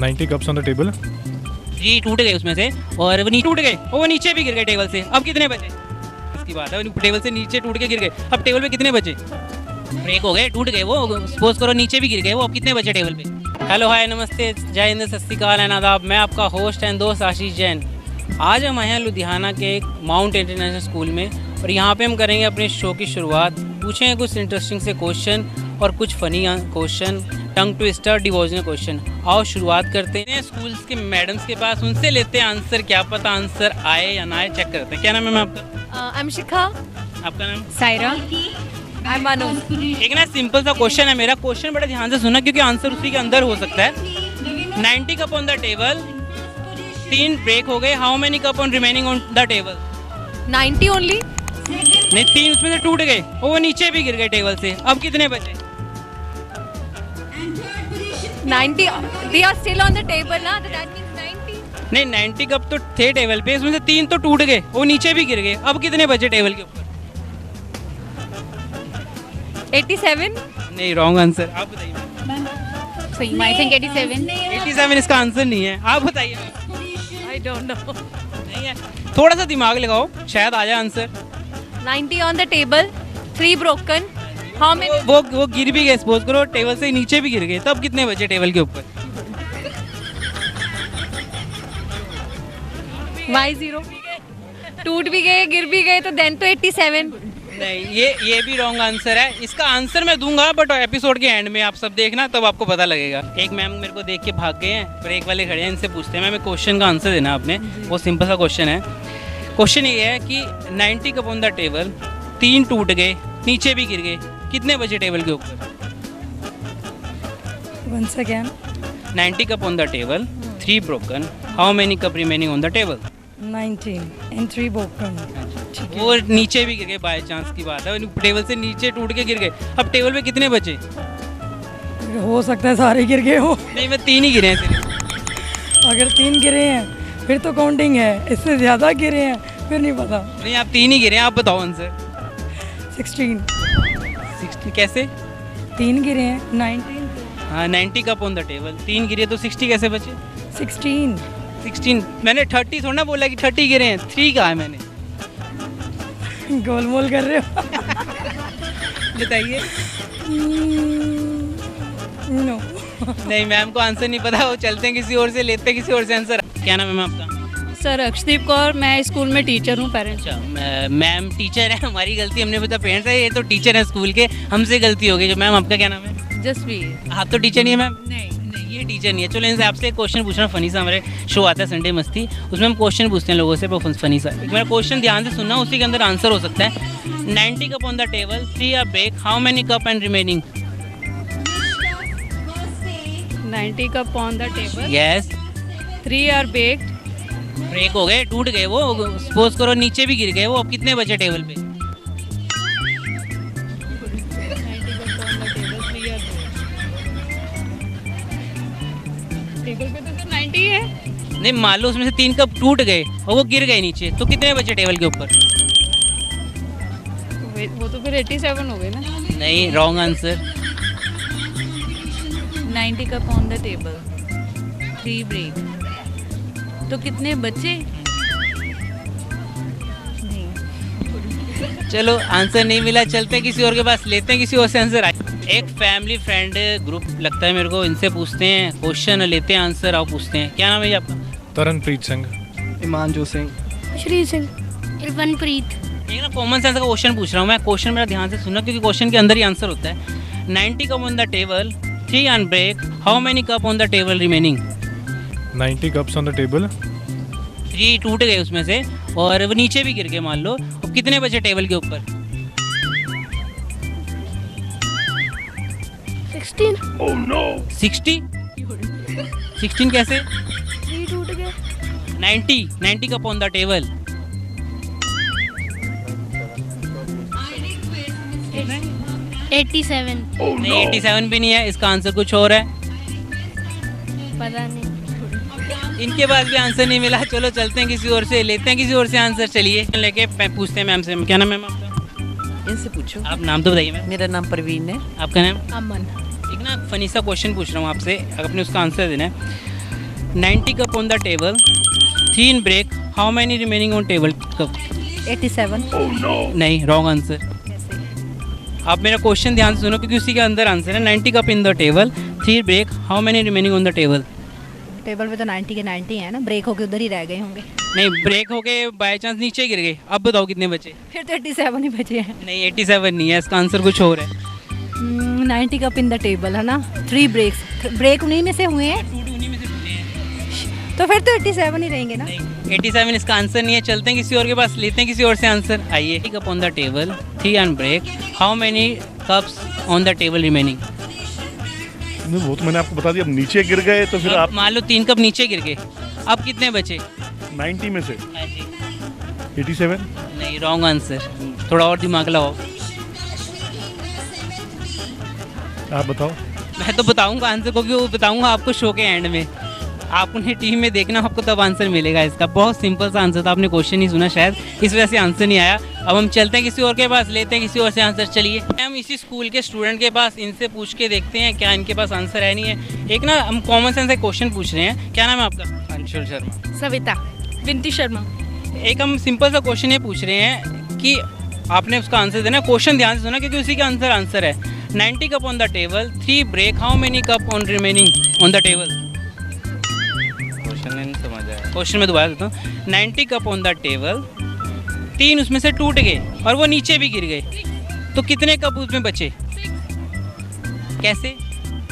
90 cups on the table. जी टूट गए उसमें से, और वो टूट गए और वो नीचे भी गिर गए टेबल से। अब कितने बचे? इसकी बात है, टेबल से नीचे टूट के गिर गए। अब टेबल पे कितने बचे? ब्रेक हो गए, टूट गए वो, सपोज करो नीचे भी गिर गए वो। अब कितने बचे टेबल पे? हेलो हाय नमस्ते जय हिंद सत श्री अकाल एंड आदाब। मैं आपका होस्ट एंड दोस्त आशीष जैन। आज हम आए हैं लुधियाना के एक माउंट इंटरनेशनल स्कूल में, और यहाँ पे हम करेंगे अपने शो की शुरुआत। पूछेंगे कुछ इंटरेस्टिंग से क्वेश्चन और कुछ funny question, tongue twister, devotional question. आओ शुरुआत करते हैं स्कूल्स के मैडम्स के पास, उनसे लेते हैं आंसर। क्या पता आंसर आए या ना आए, चेक करते हैं। क्या नाम है मैम आपका? आई एम शिखा। आपका नाम? सायरा। आई एम मानो। एक ना सिंपल सा क्वेश्चन है मेरा। क्वेश्चन बड़े ध्यान से सुनना क्योंकि आंसर उसी के अंदर हो सकता है। 90 cup on the table, 3 break हो गए। How many cup on remaining on the table? 90 only. नहीं, 3 उसमें से टूट गए और वो नीचे भी गिर गए टेबल से। अब कितने बचे? 90 they are still on the table ना, तो that means 90। नहीं, 90 कप तो थे टेबल पे, उसमें से 3 तो टूट गए, वो नीचे भी गिर गए। अब कितने बचे टेबल के ऊपर? 87। नहीं, रॉन्ग आंसर। आप बताइए। सही, आई थिंक 87। 87 इसका आंसर नहीं है। आप बताइए। I don't know. नहीं है, थोड़ा सा दिमाग लगाओ, शायद आ जाए answer. 90 on the table, 3 broken, how many? वो गिर भी गए, सपोज करो टेबल से नीचे भी गिर गए। तब कितने बचे टेबल के ऊपर? Why 0? टूट भी गए, गिर भी गए, तो देन तो 87। नहीं, ये भी रॉन्ग आंसर है। इसका आंसर मैं दूंगा बट एपिसोड के एंड में, आप सब देखना तब आपको पता लगेगा। एक मैम मेरे को देख के भाग गए हैं, ब्रेक वाले खड़े हैं, इनसे पूछते हैं। मैम क्वेश्चन का आंसर देना आपने, वो सिंपल सा क्वेश्चन है। क्वेश्चन ये है कि 90 कप ऑन द टेबल, 3 टूट गए, नीचे भी गिर गए, कितने बचे टेबल के ऊपर? Once again, 90 cup on the table, 3 broken, how many cup remaining on the table? 19 and 3 broken। वो नीचे भी गिर गए, बाय चांस की बात है, टेबल से नीचे टूट के गिर गए। अब टेबल पे कितने बचे? हो सकता है सारे गिर गए हो। नहीं, मैं 3 ही गिरे हैं सिर्फ। अगर 3 गिरे हैं फिर तो काउंटिंग है, इससे ज़्यादा गिरे हैं फिर नहीं पता। नहीं, आप 3 ही गिरे हैं। आप बताओ आंसर। 16 कैसे? 3 गिरे हैं, 19। हाँ, 90 कप ऑन द टेबल, 3 गिरे तो 60 कैसे बचे? 16। मैंने 30 थोड़ा ना बोला कि 30 गिरे हैं, 3 कहा है मैंने। गोलमोल कर रहे हो। बताइए। नो। नहीं, मैम को आंसर नहीं पता, वो चलते हैं किसी और से, लेते हैं किसी और से आंसर। क्या नाम है मैम आपका? सर अक्षदीप कौर, मैं स्कूल में टीचर हूँ, पेरेंट्स। अच्छा, मैम टीचर है, हमारी गलती, हमने पता पेरेंट्स है, ये तो टीचर है स्कूल के, हमसे गलती हो गई। जो मैम आपका क्या नाम है? जसवीर। आप तो टीचर नहीं है मैम? नहीं। ये टीचर नहीं है। चलो इनसे आपसे एक क्वेश्चन पूछना फनी सा। हमारे शो आता है संडे मस्ती, उसमें हम क्वेश्चन पूछते हैं लोगों से, फनी सा। एक मेरा क्वेश्चन ध्यान से सुनना, उसी के अंदर आंसर हो सकता है। 90 cup on the table, 3 are break, how many cup and remaining? 90 cup on the table, yes. 3 are baked. Break हो गए, टूट गए वो, सपोज करो नीचे भी गिर गए वो। अब कितने बचे टेबल पे? 90 cup on the table, 3 are table पे तो सर 90 है। नहीं, मान लो उसमें से 3 कप टूट गए और वो गिर गए नीचे, तो कितने बचे टेबल के ऊपर? वो तो फिर 87 हो गए ना। नहीं, wrong answer. 90 cup on the table, 3 break, तो कितने बचे? चलो आंसर नहीं मिला, चलते हैं किसी और के पास, लेते हैं किसी और से आंसर। एक फैमिली फ्रेंड ग्रुप लगता है मेरे को, इनसे पूछते हैं क्वेश्चन, लेते हैं आंसर। आओ पूछते हैं। क्या नाम है आपका? तरनप्रीत सिंह। हिमांशु सिंह। श्री सिंह। इरफनप्रीत। एक ना कॉमन सेंस का क्वेश्चन पूछ रहा हूँ मैं। क्वेश्चन मेरा ध्यान से सुनना क्योंकि क्वेश्चन के अंदर ही आंसर होता है। 90 cup on the table, 3 on break, how many cup on the table remaining? 90 cups on the table. 3 टूट गए उसमें से, और वो नीचे भी गिर गए मान लो। अब कितने बचे टेबल के ऊपर? 16। Oh no! 60? 16 कैसे? 3 टूट गए। 90 कप ऑन द टेबल। 87। नहीं, 87 भी नहीं है, इसका आंसर कुछ और है। पता नहीं। इनके पास भी आंसर नहीं मिला। चलो चलते हैं किसी और से, लेते हैं किसी और से आंसर। चलिए लेके पूछते हैं मैम से। क्या नाम है मैम आपका? इनसे पूछो। आप नाम तो बताइए मैम। मेरा नाम परवीन है। आपका नाम? अमन। एक ना फनी सा क्वेश्चन पूछ रहा हूँ आपसे, आपने उसका आंसर देना है। 90 cup on the table, 3 in break. How many remaining on table cup? 87. नहीं, रॉन्ग आंसर। आप मेरा क्वेश्चन ध्यान से सुनो क्योंकि उसी के अंदर आंसर है। 90 cup in the table, 3 break, how many remaining on the table? Table पे तो 90 के 90 है ना, ब्रेक होके उधर ही रह गए होंगे। नहीं, ब्रेक हो गए बाय चांस नीचे गिर गए। अब बताओ कितने बचे? फिर तो 87 ही बचे हैं। नहीं, 87 नहीं है, इसका आंसर कुछ और है। 90 कप इन द टेबल है ना, 3 ब्रेक्स, ब्रेक उन्हीं में से हुए हैं, उन्हीं में से पूछे हैं। तो फिर तो 87 ही रहेंगे ना। नहीं, 87 इसका आंसर नहीं है। चलते हैं किसी और के पास, लेते हैं किसी और से आंसर। आइए, cup on the table, 3 on break, how many cups on the table remaining? नहीं, वो तो मैंने आपको बता दिया। अब नीचे गिर गए तो फिर आप मान लो 3 कप नीचे गिर गए, अब कितने बचे? 90 में से हाँ जी। 87। नहीं, रॉन्ग आंसर। थोड़ा और दिमाग लगाओ। आप बताओ। मैं तो बताऊंगा आंसर क्योंकि वो बताऊंगा आपको शो के एंड में। आपने टीम में देखना, आपको तब आंसर मिलेगा इसका। बहुत सिंपल सा आंसर था, आपने क्वेश्चन नहीं सुना शायद, इस वजह से आंसर नहीं आया। अब हम चलते हैं किसी और के पास, लेते हैं किसी और से आंसर। चलिए हम इसी स्कूल के स्टूडेंट के पास, इनसे पूछ के देखते हैं क्या इनके पास आंसर है नहीं है। एक ना हम कॉमन सेंस एक क्वेश्चन पूछ रहे हैं। क्या नाम है आपका? अंशुल शर्मा। सविता, विंती शर्मा। एक हम सिंपल सा क्वेश्चन ये पूछ रहे हैं कि आपने उसका आंसर देना। क्वेश्चन ध्यान से सुना क्योंकि उसी का आंसर है। 90 cup on the table, 3 break, how many cup on remaining on the table? Question नहीं समझ आया। क्वेश्चन में दोबारा देता हूँ। 90 कप ऑन द टेबल, 3 उसमें से टूट गए और वो नीचे भी गिर गए, तो कितने कप उसमें बचे? कैसे?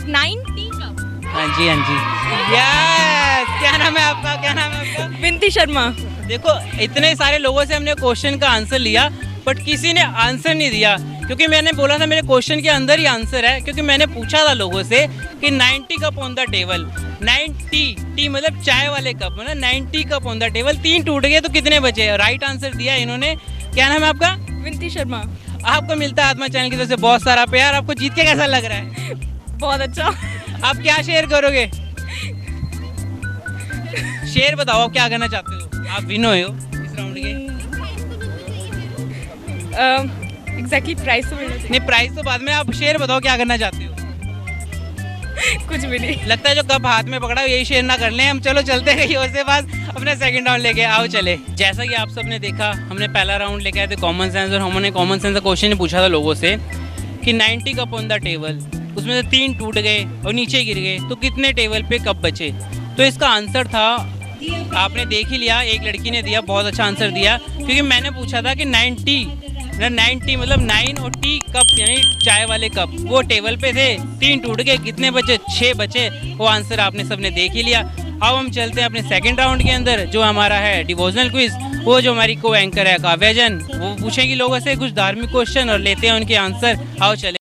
90 कप। हाँ जी, हाँ जी, यस। क्या नाम है आपका? क्या नाम है आपका? विंती शर्मा। देखो, इतने सारे लोगों से हमने क्वेश्चन का आंसर लिया बट किसी ने आंसर नहीं दिया, क्योंकि मैंने बोला था मेरे क्वेश्चन के अंदर ही आंसर है। क्योंकि मैंने पूछा था लोगों से कि 90 cup on the table, 90 T मतलब चाय वाले कप, मतलब 90 कप ऑन द टेबल, 3 टूट गए तो कितने बचे? राइट आंसर दिया इन्होंने। क्या नाम है आपका? विंती शर्मा। आपको मिलता है आत्मा चैनल की तरफ से बहुत सारा प्यार। आपको जीत के कैसा लग रहा है? बहुत अच्छा। आप क्या शेयर करोगे? शेयर बताओ, आप क्या करना चाहते हो? आप विन हुए हो इस राउंड के। एग्जैक्टली प्राइस तो मिलना चाहिए। नहीं, प्राइस तो बाद में, आप शेयर बताओ क्या करना चाहते हो? कुछ भी नहीं। लगता है जो कप हाथ में पकड़ा यही शेयर ना कर लें। हम चलो चलते हैं कहीं और से पास, अपने सेकंड राउंड लेके आओ। चले, जैसा कि आप सबने देखा, हमने पहला राउंड लेके आए थे कॉमन सेंस, और हमने कॉमन सेंस का क्वेश्चन पूछा था लोगों से कि 90 कप ऑन द टेबल, उसमें से 3 टूट गए और नीचे गिर गए, तो कितने टेबल पे कप बचे? तो इसका आंसर था, आपने देख ही लिया, एक लड़की ने दिया, बहुत अच्छा आंसर दिया। क्योंकि मैंने पूछा था कि 90 मतलब 9 और टी कप यानी चाय वाले कप, वो टेबल पे थे, 3 टूट गए, कितने बचे? 6 बचे। वो आंसर आपने सबने देख ही लिया। अब हम चलते हैं अपने सेकंड राउंड के अंदर, जो हमारा है डिवोशनल क्विज। वो जो हमारी को एंकर है काव्या जैन, वो पूछेंगी लोगों से कुछ धार्मिक क्वेश्चन और लेते हैं उनके आंसर। आओ चले।